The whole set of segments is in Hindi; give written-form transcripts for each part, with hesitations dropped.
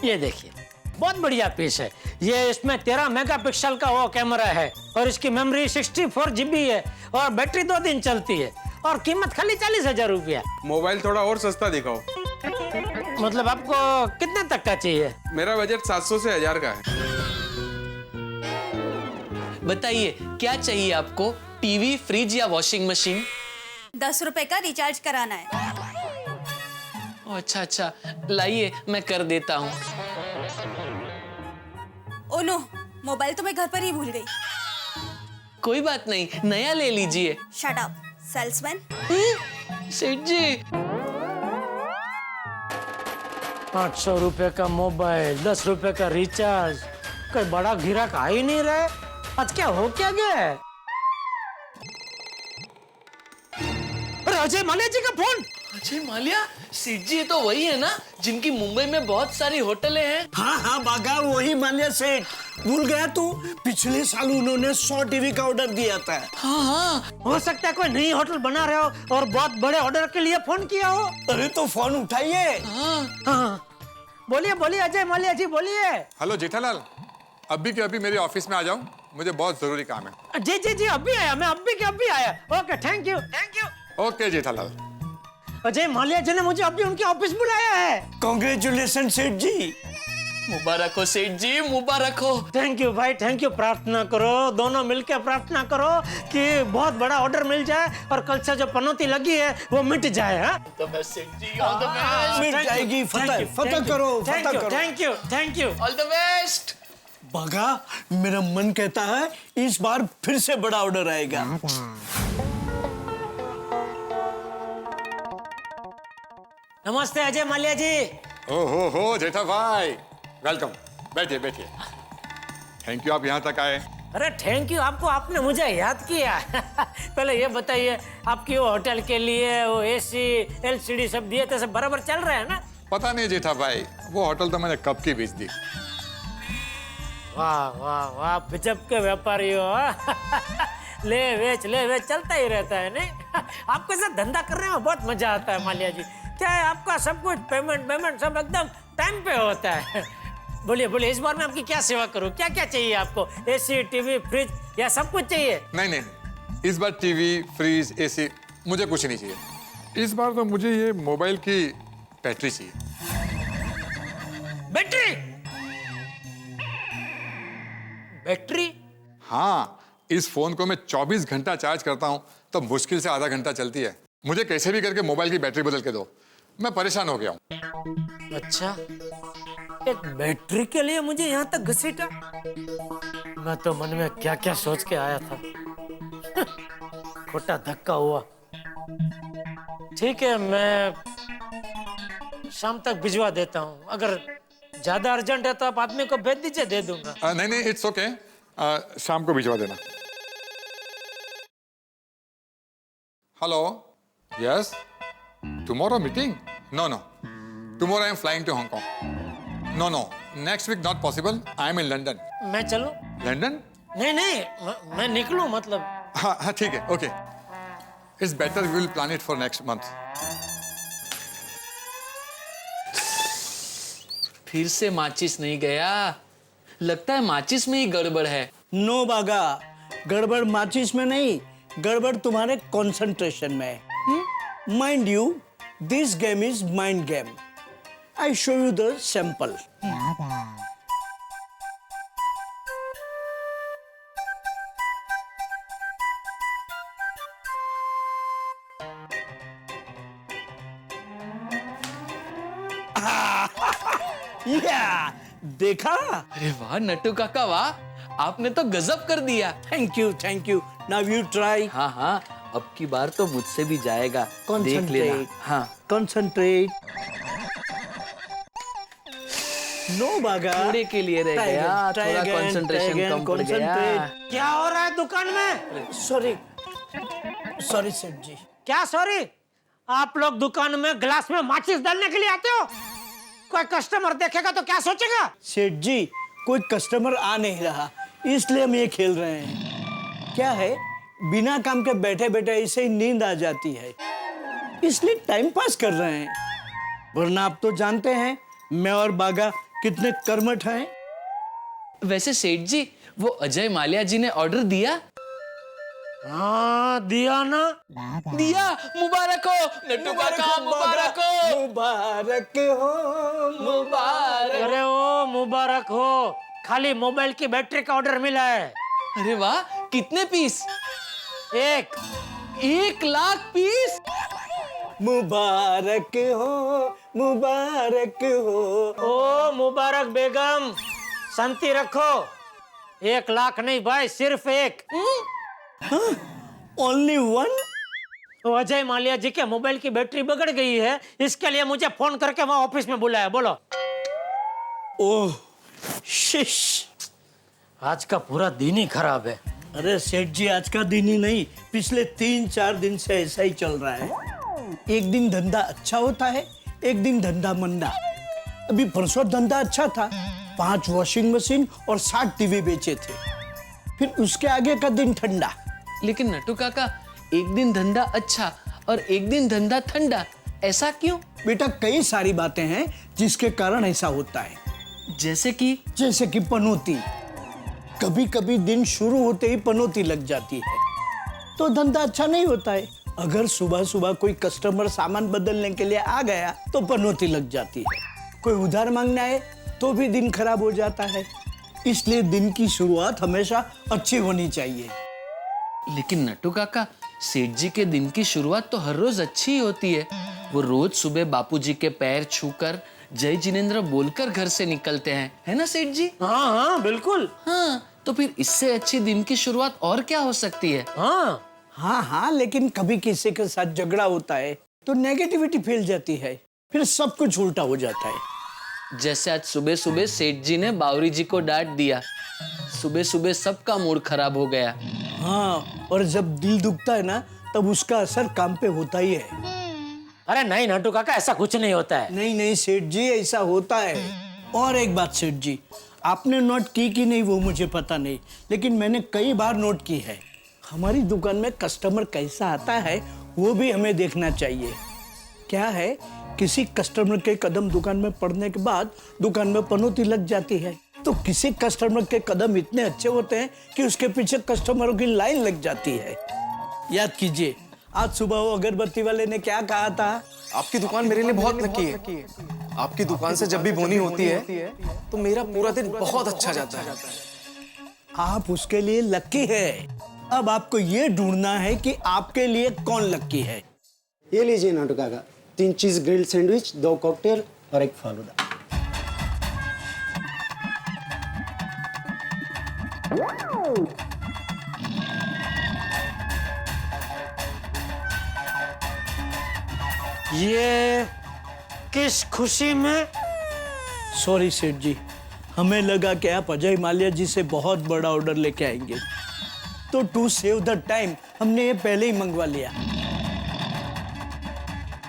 ये देखिए, बहुत बढ़िया पीस है ये। इसमें 13 मेगापिक्सल का वो कैमरा है और इसकी मेमोरी 64 GB है और बैटरी 2 दिन चलती है और कीमत खाली 40,000 रुपया। मोबाइल थोड़ा और सस्ता दिखाओ। मतलब आपको कितने तक का चाहिए? मेरा बजट 700 से 1000 का है। बताइए क्या चाहिए आपको? टीवी, फ्रिज या वॉशिंग मशीन? 10 रुपए का रिचार्ज कराना है। अच्छा अच्छा, लाइए मैं कर देता हूँ। ओ नो, मोबाइल तो मैं घर पर ही भूल गई। कोई बात नहीं, नया ले लीजिए। Shut up, salesman. सेठ जी, 500 रुपए का मोबाइल, 10 रुपए का रिचार्ज, कोई बड़ा ग्राहक आ ही नहीं रहे। आज क्या हो क्या गया है? अरे अजय माल्या जी का फोन। अजय माल्या? सेठ जी ये तो वही है ना जिनकी मुंबई में बहुत सारी होटलें हैं? हाँ हाँ बागा, वही माल्या सेठ। भूल गया तू? पिछले साल उन्होंने 100 टीवी का ऑर्डर दिया था। हाँ हाँ, हो सकता है कोई नई होटल बना रहे हो और बहुत बड़े ऑर्डर के लिए फोन किया हो। अरे तो फोन उठाइए। हाँ, बोलिए बोलिए अजय माल्या जी, बोलिए। हेलो जेठालाल, अभी के अभी मेरे ऑफिस में आ जाओ, मुझे बहुत जरूरी काम है। जी जी जी, अभी आया, मैं अभी के अभी आया। Okay, thank you thank you. Okay Jethalal. Ajay Mallya ji ने मुझे अभी उनके ऑफिस बुलाया है। कांग्रेचुलेशन सेठ जी। मुबारक हो सेठ जी, मुबारक हो। थैंक यू भाई, थैंक यू। प्रार्थना करो, दोनों मिलकर प्रार्थना करो कि बहुत बड़ा ऑर्डर मिल जाए और कल से जो पनौती लगी है वो मिट जाए। हाँ, सेठ जी, ऑल द बेस्ट। मिट जाएगी। फतह फतह करो, फतह करो। Thank you thank you. All the best. बागा, मेरा मन कहता है इस बार फिर से बड़ा ऑर्डर आएगा। नमस्ते अजय माल्या जी। ओ हो जेठा भाई, वेलकम। बैठिए बैठिए। थैंक यू, आप यहाँ तक आए। अरे थैंक यू आपको, आपने मुझे याद किया। पहले ये बताइए, आपकी वो होटल के लिए वो AC LCD सब दिए थे, सब बराबर चल रहे हैं ना? पता नहीं जेठा भाई, वो होटल तो मैंने कब की बेच दी। वाह वाह वाह, गजब के व्यापारी हो। ले वेच चलता ही रहता है नहीं? आपके साथ धंधा करने में बहुत मजा आता है माल्या जी। क्या है, आपका सब कुछ पेमेंट सब एकदम टाइम पे होता है। बोलिए बोलिए, इस बार मैं आपकी क्या सेवा करूं? क्या क्या चाहिए आपको? AC, TV, फ्रिज या सब कुछ चाहिए? नहीं, इस बार टीवी, फ्रिज, AC मुझे कुछ नहीं चाहिए। इस बार तो मुझे ये मोबाइल की बैटरी चाहिए। बैटरी? हाँ, इस फोन को मैं 24 घंटा चार्ज करता हूँ तो मुश्किल से आधा घंटा चलती है। मुझे कैसे भी करके मोबाइल की बैटरी बदल के दो, मैं परेशान हो गया हूँ। अच्छा, एक बैटरी के लिए मुझे यहाँ तक घसीटा? मैं तो मन में क्या क्या सोच के आया था। खोटा धक्का हुआ। ठीक है, मैं शाम तक भिजवा देता हूँ। अगर ज्यादा अर्जेंट है तो आप आदमी को भेज दीजिए, दे दूंगा। नहीं, इट्स ओके। शाम को भिजवा देना। Hello, yes, tomorrow meeting? No, tomorrow I am flying to Hong Kong. No, next week not possible, I am in London. मैं चलूं? लंदन? नहीं, मैं निकलूं मतलब। हाँ ठीक है, okay. It's better we will plan it for next month. फिर से माचिस नहीं गया, लगता है माचिस में ही गड़बड़ है। नो बागा, गड़बड़ माचिस में नहीं, गड़बड़ तुम्हारे कंसंट्रेशन में है। Mind you, this game is mind game. I show you the sample. या देखा? अरे वाह नट्टू काका वाह, आपने तो गजब कर दिया। Thank you. Now you try. हाँ, अब की बार तो मुझसे भी जाएगा, देख लेना। हाँ, कंसंट्रेट। नो बागा, थोड़े के लिए रह गया, थोड़ा कंसंट्रेशन कम पड़ गया। क्या हो रहा है दुकान में? सॉरी सेठ जी। क्या सॉरी? आप लोग दुकान में ग्लास में माचिस डालने के लिए आते हो? कोई कस्टमर देखेगा तो क्या सोचेगा? सेठ जी, कोई कस्टमर आ नहीं रहा, इसलिए हम ये खेल रहे हैं। क्या है, बिना काम के बैठे बैठे ऐसे ही नींद आ जाती है, इसलिए टाइम पास कर रहे हैं। वरना आप तो जानते हैं, मैं और बागा कितने कर्मठ हैं। वैसे सेठ जी, वो अजय माल्या जी ने ऑर्डर दिया? हाँ दिया ना। दिया। मुबारक हो नट्टू काका, मुबारक हो। मुबारक हो, मुबारक। अरे ओ मुबारक हो, खाली मोबाइल की बैटरी का ऑर्डर मिला है। अरे वाह, कितने पीस? 1 लाख पीस? मुबारक हो, मुबारक हो। ओ मुबारक बेगम, शांति रखो। 1 लाख नहीं भाई, सिर्फ एक। Only one? तो अजय माल्या जी के मोबाइल की बैटरी बिगड़ गई है, इसके लिए मुझे फोन करके वहां ऑफिस में बुलाया। बोलो। ओह शिश। आज का पूरा दिन ही खराब है। अरे सेठ जी, आज का दिन ही नहीं, पिछले 3-4 दिन से ऐसा ही चल रहा है। एक दिन धंधा अच्छा होता है, एक दिन धंधा मंदा। अभी परसों धंधा अच्छा था, 5 वॉशिंग मशीन और 60 टीवी बेचे थे। फिर उसके आगे का दिन ठंडा। लेकिन नट्टू काका, एक दिन धंधा अच्छा और एक दिन धंधा ठंडा, ऐसा क्यों? बेटा, कई सारी बातें हैं जिसके कारण ऐसा होता है। जैसे कि पनौती। कभी कभी दिन शुरू होते ही पनौती लग जाती है, तो धंधा अच्छा नहीं होता है। अगर सुबह सुबह कोई कस्टमर सामान बदलने के लिए आ गया तो पनौती लग जाती है। कोई उधार मांगने आए तो भी दिन खराब हो जाता है। इसलिए दिन की शुरुआत हमेशा अच्छी होनी चाहिए। लेकिन नट्टू काका, सेठ जी के दिन की शुरुआत तो हर रोज अच्छी ही होती है। वो रोज सुबह बापूजी के पैर छूकर जय जिनेंद्र बोलकर घर से निकलते हैं, है ना सेठ जी? हाँ हाँ बिल्कुल। हाँ, तो फिर इससे अच्छी दिन की शुरुआत और क्या हो सकती है? हाँ, लेकिन कभी किसी के साथ झगड़ा होता है तो नेगेटिविटी फैल जाती है, फिर सब कुछ उल्टा हो जाता है। जैसे आज सुबह सुबह सेठ जी ने बावरी जी को डांट दिया, सुबह सुबह सबका मूड खराब हो गया। हाँ, और जब दिल दुखता है ना, तब उसका असर काम पे होता ही है। अरे नहीं नट्टू काका, ऐसा कुछ नहीं होता है। नहीं सेठ जी, ऐसा होता है। और एक बात सेठ जी, आपने नोट की कि नहीं वो मुझे पता नहीं, लेकिन मैंने कई बार नोट की है। हमारी दुकान में कस्टमर कैसा आता है वो भी हमें देखना चाहिए। क्या है, किसी कस्टमर के कदम दुकान में पड़ने के बाद दुकान में पनौती लग जाती है, तो किसी कस्टमर के कदम इतने अच्छे होते हैं कि उसके पीछे कस्टमरों की लाइन लग जाती है। याद कीजिए, आज सुबह वो अगरबत्ती वाले ने क्या कहा था? आपकी दुकान मेरे लिए बहुत लकी है। आपकी दुकान से जब भी बोनी होती है तो मेरा पूरा दिन बहुत अच्छा जाता है। आप उसके लिए लकी है। अब आपको ये ढूंढना है कि आपके लिए कौन लकी है। ये लीजिए नाटू काका, 3 चीज ग्रिल्ड सैंडविच, 2 कॉकटेल और 1 फालूदा। ये किस खुशी में? सॉरी सेठ जी, हमें लगा कि आप अजय माल्या जी से बहुत बड़ा ऑर्डर लेके आएंगे, तो टू सेव द टाइम हमने ये पहले ही मंगवा लिया।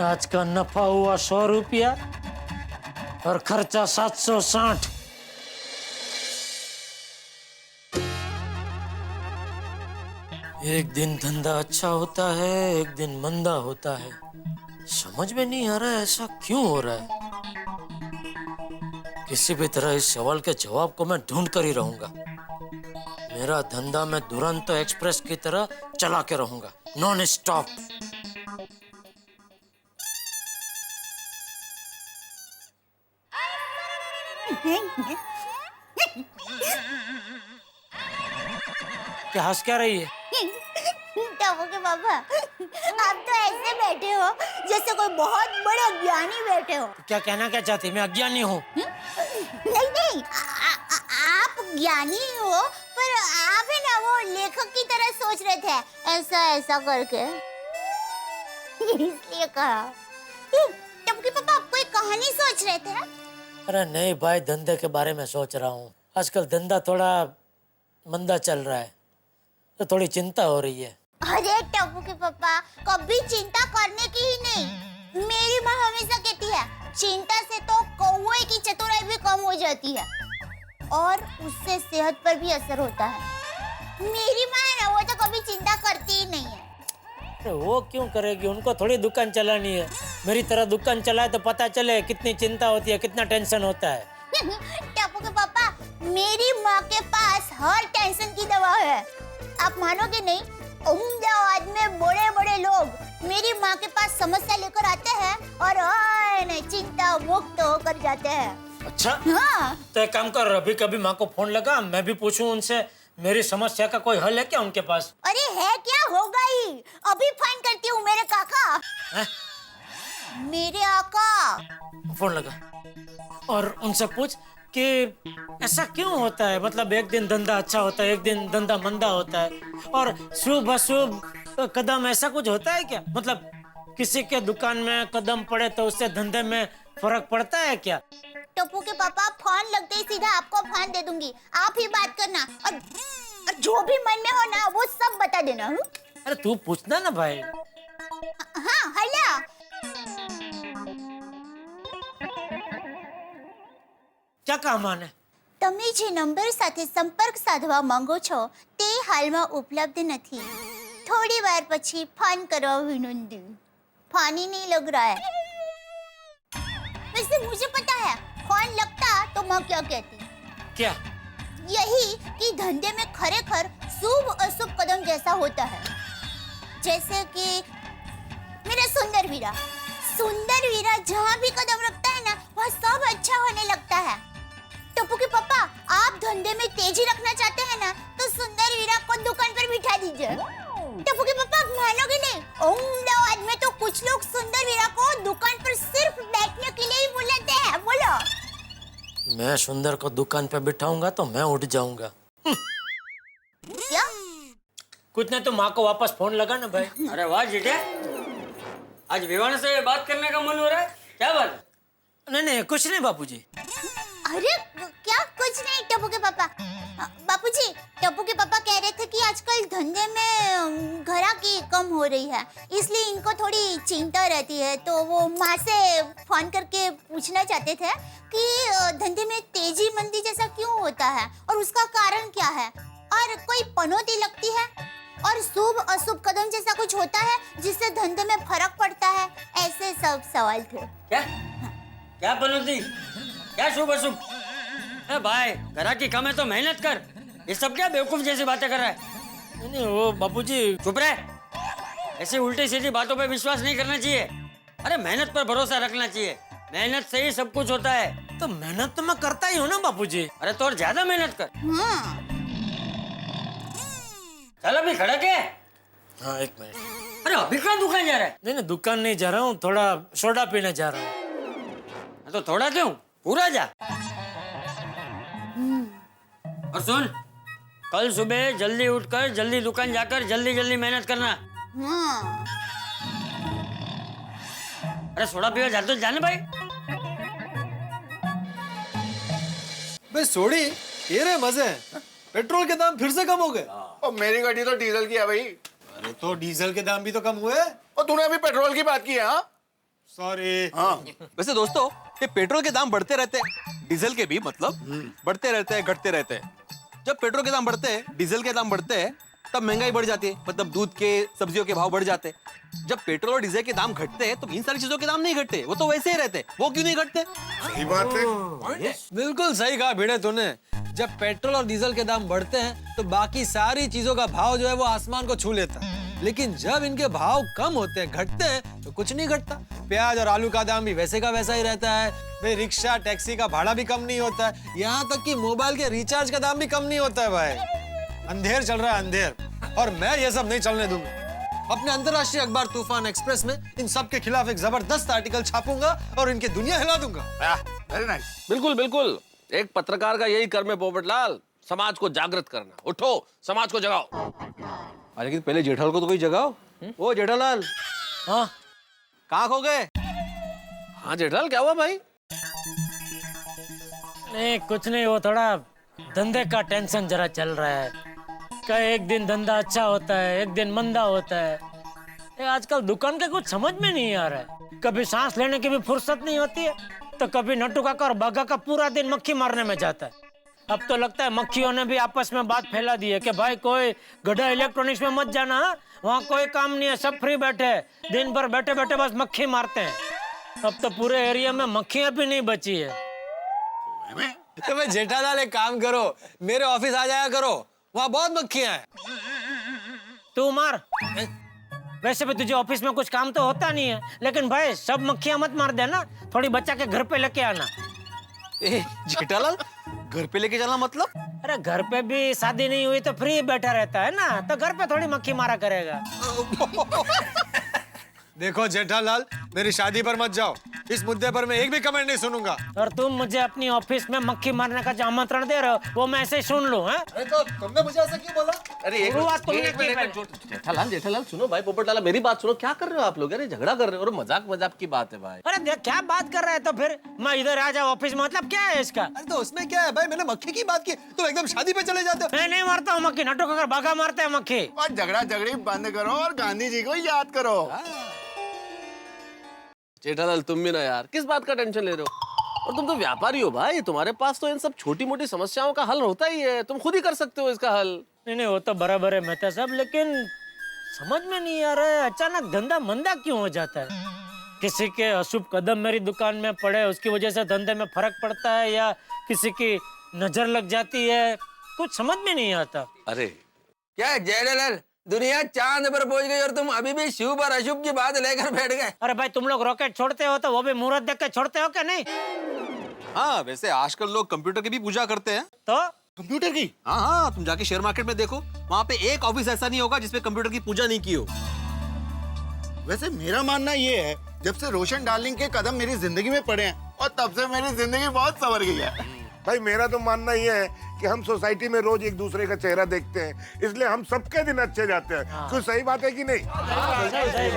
आज का नफा हुआ 100 रुपया और खर्चा 760। एक दिन धंधा अच्छा होता है, एक दिन मंदा होता है। समझ में नहीं आ रहा है ऐसा क्यों हो रहा है। किसी भी तरह इस सवाल के जवाब को मैं ढूंढ कर ही रहूंगा। मेरा धंधा मैं दुरंतो एक्सप्रेस की तरह चला के रहूंगा, नॉन स्टॉप। क्या हंस क्या रही है? टबू के पापा, आप तो ऐसे बैठे हो जैसे कोई बहुत बड़े ज्ञानी बैठे हो। क्या कहना क्या चाहती? मैं अज्ञानी हूँ? नहीं, आप ज्ञानी हो, पर आप है ना वो लेखक की तरह सोच रहे थे, ऐसा ऐसा करके, इसलिए कहा। टबू के पापा, आप कोई कहानी सोच रहे थे? अरे नहीं भाई, धंधे के बारे में सोच रहा हूँ। आजकल धंधा थोड़ा मंदा चल रहा है, तो थोड़ी चिंता हो रही है। अरे टबू के पापा, कभी चिंता करने की ही नहीं। मेरी माँ हमेशा कहती है, चिंता से तो कौवे की चतुराई भी कम हो जाती है और उससे सेहत पर भी असर होता है। मेरी माँ है ना, वो तो कभी चिंता करती ही नहीं है। अरे वो क्यों करेगी? उनको थोड़ी दुकान चलानी है। मेरी तरह दुकान चलाए तो पता चले कितनी चिंता होती है, कितना टेंशन होता है। टप्पू के पापा, मेरी माँ के पास हर टेंशन की दवा है। आप मानोगे नहीं, अहमदाबाद में बड़े बड़े लोग मेरी माँ के पास समस्या लेकर आते हैं और चिंता मुक्त होकर जाते हैं। अच्छा, हाँ, तो एक काम कर, अभी कभी माँ को फोन लगा, मैं भी पूछूं उनसे मेरी समस्या का कोई हल है क्या उनके पास? अरे है क्या, होगा ही। अभी फोन करती हूँ मेरे काका। हैं? मेरे आका। फोन लगा और उनसे पूछ कि ऐसा क्यों होता है, मतलब एक दिन धंधा अच्छा होता है, एक दिन धंधा मंदा होता है, और शुभ अशुभ कदम ऐसा कुछ होता है क्या? मतलब किसी के दुकान में कदम पड़े तो उससे धंधे में फर्क पड़ता है क्या? टप्पू के पापा, फोन लगते ही सीधा आपको फोन दे दूंगी, आप ही बात करना और जो भी मन में हो ना वो सब बता देना। अरे तू पूछना ना भाई। हाँ, हेलो। क्या કામ આને? તમે જે નંબર સાથે સંપર્ક સાધવા માંગો છો તે હાલમાં ઉપલબ્ધ નથી। થોડી વાર પછી ફોન કરવા વિનંતી। फोन ही नहीं लग रहा है। वैसे मुझे पता है, फोन लगता तो मैं क्या कहती। क्या? यही कि धंधे में खरेखर शुभ अशुभ कदम जैसा होता है। जैसे कि मेरा सुंदर वीरा जहाँ भी कदम रखता है ना वहाँ सब अच्छा होने लगता है। टप्पू के पापा, आप धंधे में तेजी रखना चाहते हैं ना तो सुंदर वीरा को दुकान पर बिठा दीजिए। टप्पू के पापा, मानोगे नहीं, अहमदाबाद में तो कुछ लोग सुंदर वीरा को दुकान पर सिर्फ बैठने के लिए ही बुलाते हैं। बोलो। मैं सुंदर को दुकान पे बिठाऊंगा तो मैं उठ जाऊंगा। क्या? कुछ नहीं तो माँ को वापस फोन लगा ना भाई। अरे वाह जीटे, आज विवान से बात करने का मन हो रहा है, क्या बात? नहीं कुछ नहीं बापूजी। अरे क्या कुछ नहीं टप्पू के पापा। बापूजी, टप्पू के पापा कह रहे थे कि आजकल धंधे में ग्राहकी कम हो रही है, इसलिए इनको थोड़ी चिंता रहती है, तो वो माँ से फोन करके पूछना चाहते थे कि धंधे में तेजी मंदी जैसा क्यों होता है और उसका कारण क्या है, और कोई पनौती लगती है और शुभ अशुभ कदम जैसा कुछ होता है जिससे धंधे में फर्क पड़ता है। ऐसे सब सवाल थे। क्या पनौती, क्या शुभ अशुभ? भाई, ग्राहकी कम है तो मेहनत कर, ये सब क्या बेवकूफ जैसी बातें कर रहा है? नहीं वो बापूजी। चुप रहे, ऐसी उल्टी सीधी बातों पे विश्वास नहीं करना चाहिए। अरे मेहनत पर भरोसा रखना चाहिए, मेहनत से ही सब कुछ होता है। तो मेहनत तो मैं करता ही हूँ ना बापूजी। अरे तो और ज्यादा मेहनत कर। चल अभी खड़ा के। हाँ, एक मिनट। अरे अभी कहाँ दुकान जा रहा है? नहीं दुकान नहीं जा रहा हूँ, थोड़ा सोडा पीने जा रहा हूँ। तो थोड़ा क्यों, पूरा जा। और सुन, कल सुबह जल्दी उठकर जल्दी दुकान जाकर जल्दी जल्दी मेहनत करना। अरे सोडा पीवा जाते जाने भाई। बे सोडी, ये रे मजे, पेट्रोल के दाम फिर से कम हो गए। और मेरी गाड़ी तो डीजल की है भाई। अरे तो डीजल के दाम भी तो कम हुए। और तूने अभी पेट्रोल की बात की है? हाँ सॉरी। हाँ। वैसे दोस्तों, ये पेट्रोल के दाम बढ़ते रहते हैं, डीजल के भी मतलब बढ़ते रहते हैं, घटते रहते हैं। जब पेट्रोल के दाम बढ़ते हैं, डीजल के दाम बढ़ते हैं, तब महंगाई बढ़ जाती है, मतलब दूध के, सब्जियों के भाव बढ़ जाते हैं। जब पेट्रोल और डीजल के दाम घटते हैं तो इन सारी चीजों के दाम नहीं घटते, वो तो वैसे ही रहते। वो क्यों नहीं घटते? सही बात है। बिल्कुल सही कहा भिड़े तूने। जब पेट्रोल और डीजल के दाम बढ़ते हैं तो बाकी सारी चीजों का भाव जो है वो आसमान को छू लेता है, लेकिन जब इनके भाव कम होते हैं, घटते हैं, तो कुछ नहीं घटता। प्याज और आलू का दाम भी वैसे का वैसा ही रहता है। भाई रिक्शा टैक्सी का भाड़ा भी कम नहीं होता है, यहाँ तक कि मोबाइल के रिचार्ज का दाम भी कम नहीं होता है। भाई अंधेर चल रहा है, अंधेर, और मैं ये सब नहीं चलने दूंगा। अपने अंतर्राष्ट्रीय अखबार तूफान एक्सप्रेस में इन सब के खिलाफ एक जबरदस्त आर्टिकल छापूंगा और इनकी दुनिया हिला दूंगा। Very nice. बिल्कुल बिल्कुल, एक पत्रकार का यही कर्म है पोपटलाल, समाज को जागृत करना। उठो, समाज को जगाओ। लेकिन पहले जेठालाल को तो कोई जगाओ। ओ जेठालाल। हाँ, कहाँ खो गए? हाँ जेठालाल, क्या हुआ भाई? नहीं कुछ नहीं, वो थोड़ा धंधे का टेंशन जरा चल रहा है। कहीं एक दिन धंधा अच्छा होता है, एक दिन मंदा होता है। ये आजकल दुकान के कुछ समझ में नहीं आ रहा है। कभी सांस लेने की भी फुर्सत नहीं होती है, तो कभी नट्टू काका और बाघा का पूरा दिन मक्खी मारने में जाता है। अब तो लगता है मक्खियों ने भी आपस में बात फैला दी है कि भाई कोई गड्ढा इलेक्ट्रॉनिक्स में मत जाना, वहाँ कोई काम नहीं है, सब फ्री बैठे, दिन भर बैठे बैठे बस मक्खी मारते हैं। अब तो पूरे एरिया में मक्खियां भी नहीं बची है। तो मैं जेठालाल एक काम करो, मेरे ऑफिस आ जाया करो, वहाँ बहुत मक्खियाँ हैं। तू मार। वैसे भी तुझे ऑफिस में कुछ काम तो होता नहीं है, लेकिन भाई सब मक्खियां मत मार देना, थोड़ी बच्चा के घर पे लेके आना। जेठालाल घर पे लेके जाना मतलब? अरे घर पे भी शादी नहीं हुई तो फ्री बैठा रहता है ना, तो घर पे थोड़ी मक्खी मारा करेगा। देखो जेठालाल, मेरी शादी पर मत जाओ, इस मुद्दे पर मैं एक भी कमेंट नहीं सुनूंगा। और तुम मुझे अपनी ऑफिस में मक्खी मारने का जो आमंत्रण दे रहे हो वो मैं ऐसे ही सुन लूं? हैं? अरे तो तुमने मुझे ऐसा क्यों बोला? अरे एक शुरुआत तुमने एक की मिनट, पहले। जेठालाल जेठालाल सुनो भाई, पोपट लाला मेरी बात सुनो, क्या कर रहे हो आप लोग? अरे झगड़ा कर रहे हो, और मजाक मजाक की बात है भाई। अरे देख क्या बात कर रहा है, तो फिर मैं इधर आ जाऊं ऑफिस में, मतलब क्या है इसका? अरे तो उसमें क्या है भाई, मैंने मक्खी की बात की, तुम एकदम शादी पे चले जाते हो। मैं नहीं मारता हूँ मक्खी, नटू का भागा मारते हैं मक्खी। और झगड़ा झगड़ी बंद करो और गांधी जी को याद करो। जेठालाल तुम भी ना यार, किस बात का टेंशन ले रहे हो? और तुम तो व्यापारी हो भाई, तुम्हारे पास तो इन सब छोटी मोटी समस्याओं का हल होता ही है, तुम खुद ही कर सकते हो इसका हल। नहीं वो तो बराबर है मेहता साहब, लेकिन समझ में नहीं आ रहा है अचानक धंधा मंदा क्यों हो जाता है। किसी के अशुभ कदम मेरी दुकान में पड़े उसकी वजह से धंधे में फर्क पड़ता है, या किसी की नजर लग जाती है, कुछ समझ में नहीं आता। अरे क्या जेठालाल, दुनिया चांद पर पहुंच गई और तुम अभी भी शुभ और अशुभ की बात लेकर बैठ गए? अरे भाई तुम लोग रॉकेट छोड़ते हो तो वो भी मुहूर्त देख के छोड़ते हो क्या? नहीं हाँ, वैसे आजकल लोग कंप्यूटर की भी पूजा करते हैं। तो कंप्यूटर की? हाँ हाँ, तुम जाके शेयर मार्केट में देखो, वहाँ पे एक ऑफिस ऐसा नहीं होगा जिसमें कंप्यूटर की पूजा नहीं की हो। वैसे मेरा मानना ये है, जब से रोशन डार्लिंग के कदम मेरी जिंदगी में पड़े हैं और तब से मेरी जिंदगी बहुत संवर गई है। भाई मेरा तो मानना ये है कि हम सोसाइटी में रोज एक दूसरे का चेहरा देखते हैं, इसलिए हम सबके दिन अच्छे जाते हैं। कुछ सही बात है कि नहीं? सही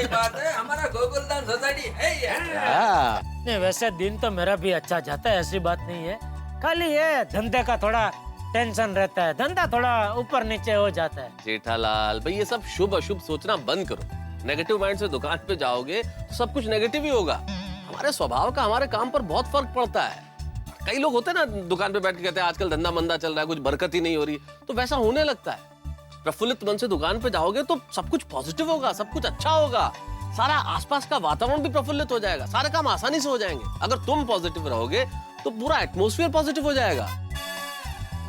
बात है, हमारा गोकुलधाम सोसाइटी है यार। नहीं वैसे दिन तो मेरा भी अच्छा जाता है, ऐसी बात नहीं है, खाली ये धंधे का थोड़ा टेंशन रहता है, धंधा थोड़ा ऊपर नीचे हो जाता है। जेठालाल भाई, ये सब शुभ अशुभ सोचना बंद करो। नेगेटिव माइंड से दुकान पे जाओगे तो सब कुछ नेगेटिव ही होगा। हमारे स्वभाव का हमारे काम पर बहुत फर्क पड़ता है। कई लोग होते हैं ना, दुकान पे बैठ के कहते हैं आजकल धंधा मंदा चल रहा है, कुछ बरकत ही नहीं हो रही, तो वैसा होने लगता है। प्रफुल्लित मन से दुकान पे जाओगे तो सब कुछ पॉजिटिव होगा, सब कुछ अच्छा होगा, सारा आसपास का वातावरण भी प्रफुल्लित हो जाएगा, सारे काम आसानी से हो जाएंगे। अगर तुम पॉजिटिव रहोगे तो पूरा एटमॉस्फेयर पॉजिटिव हो जाएगा।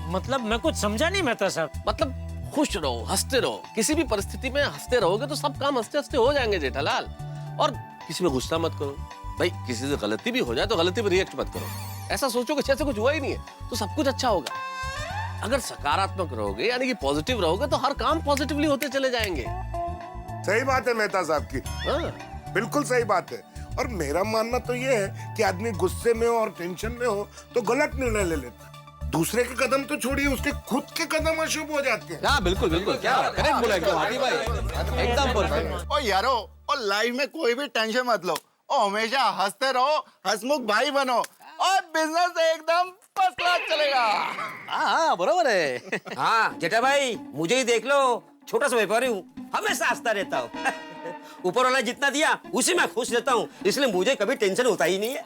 मतलब मैं कुछ समझा नहीं मेहता साहब। मतलब खुश रहो, हंसते रहो, किसी भी परिस्थिति में हंसते रहोगे तो सब काम हंसते हंसते हो जाएंगे जेठालाल। और किसी में गुस्सा मत करो भाई, किसी से गलती भी हो जाए तो गलती पे रिएक्ट मत करो, ऐसा सोचो कि जैसे कुछ हुआ ही नहीं है, तो सब कुछ अच्छा होगा। अगर सकारात्मक रहोगे यानी कि पॉजिटिव रहोगे तो हर काम पॉजिटिवली होते चले जाएंगे। सही बात है मेहता साहब की, बिल्कुल सही बात है। और मेरा मानना तो ये है कि आदमी गुस्से में हो और टेंशन में हो तो गलत निर्णय ले लेता है। दूसरे के कदम तो छोड़िए, उसके खुद के कदम अशुभ हो जाते हैं। हाँ बिल्कुल बिल्कुल, क्या करेक्ट बोला एकदम हाथी भाई, एकदम परफेक्ट। ओ यारो, और लाइफ में कोई भी टेंशन मत लो, और हमेशा हंसते रहो, हंसमुख भाई बनो, और बिजनेस एकदम फर्स्ट क्लास चलेगा। हाँ बराबर है। हाँ जेठा भाई, मुझे ही देख लो, छोटा सा व्यापारी हूँ, हमेशा हंसता रहता हूँ। ऊपर वाला जितना दिया उसी में खुश रहता हूँ, इसलिए मुझे कभी टेंशन होता ही नहीं है।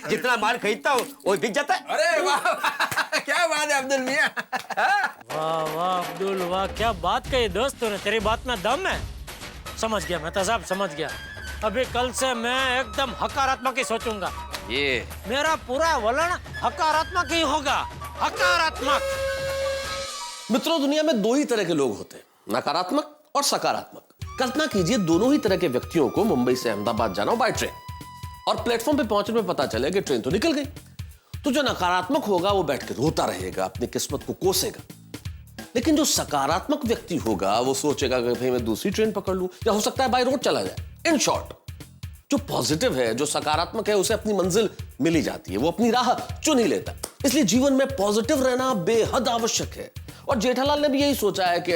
जितना माल खरीदता हूँ वो बिक जाता है। अरे वाह, क्या बात है अब्दुल मियां। वाह वाह अब्दुल वाह, क्या बात कही दोस्त तूने, तेरी बात में दम है। समझ गया मेहता साहब, समझ गया। अभी कल से मैं एकदम हकारात्मक ही सोचूंगा। ये मेरा पूरा वलन हकारात्मक ही होगा, हकारात्मक। मित्रों, दुनिया में दो ही तरह के लोग होते हैं, नकारात्मक और सकारात्मक। कल्पना कीजिए दोनों ही तरह के व्यक्तियों को मुंबई से अहमदाबाद जाना हो बाय ट्रेन, और प्लेटफॉर्म पे पहुंचने में पता चले कि ट्रेन तो निकल गई। तो जो नकारात्मक होगा वो बैठ के रोता रहेगा, अपनी किस्मत को कोसेगा। लेकिन जो सकारात्मक व्यक्ति होगा वो सोचेगा कि भाई मैं दूसरी ट्रेन पकड़ लूं, या हो सकता है बाय रोड चला जाए। इन शॉर्ट, जो पॉजिटिव है, जो सकारात्मक है, उसे अपनी मंजिल मिल ही जाती है, वो अपनी राह चुन ही लेता है। इसलिए जीवन में पॉजिटिव रहना बेहद आवश्यक है। और जेठालाल ने भी यही सोचा है कि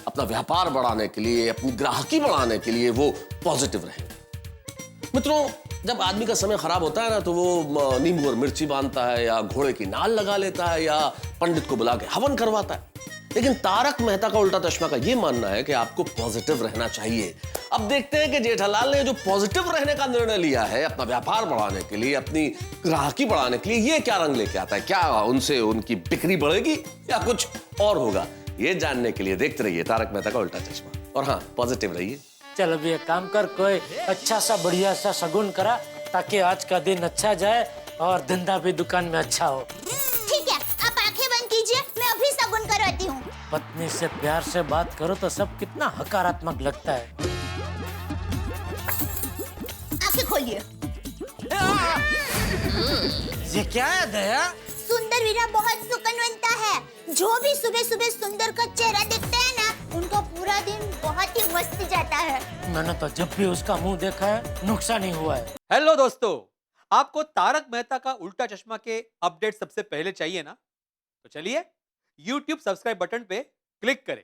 अपना व्यापार बढ़ाने के लिए, अपनी ग्राहकी बढ़ाने के लिए वो पॉजिटिव रहेंगे। मित्रों, जब आदमी का समय खराब होता है ना, तो वो नींबू और मिर्ची बांधता है, या घोड़े की नाल लगा लेता है, या पंडित को बुला के हवन करवाता है। लेकिन तारक मेहता का उल्टा चश्मा का ये मानना है कि आपको पॉजिटिव रहना चाहिए। अब देखते हैं कि जेठालाल ने जो पॉजिटिव रहने का निर्णय लिया है अपना व्यापार बढ़ाने के लिए, अपनी ग्राहकी बढ़ाने के लिए, ये क्या रंग लेके आता है। क्या उनसे उनकी बिक्री बढ़ेगी या कुछ और होगा? ये जानने के लिए देखते रहिए तारक मेहता का उल्टा चश्मा। और हाँ, पॉजिटिव रहिए। चल अभी एक काम कर, कोई अच्छा सा बढ़िया सा शगुन करा, ताकि आज का दिन अच्छा जाए और धंधा भी दुकान में अच्छा हो। ठीक है, आप आंखें बंद कीजिए, मैं अभी शगुन करवाती हूँ। पत्नी से प्यार से बात करो तो सब कितना हकारात्मक लगता है। आंखें खोलिए। ये क्या है दया? सुंदर वीरा बहुत सुकनवंता है। जो भी सुबह सुबह सुंदर का चेहरा देखते हैं ना, उनका पूरा दिन बहुत ही मस्त जाता है। मैंने तो जब भी उसका मुंह देखा है नुकसान ही हुआ है। हेलो दोस्तों, आपको तारक मेहता का उल्टा चश्मा के अपडेट सबसे पहले चाहिए ना? तो चलिए YouTube सब्सक्राइब बटन पे क्लिक करें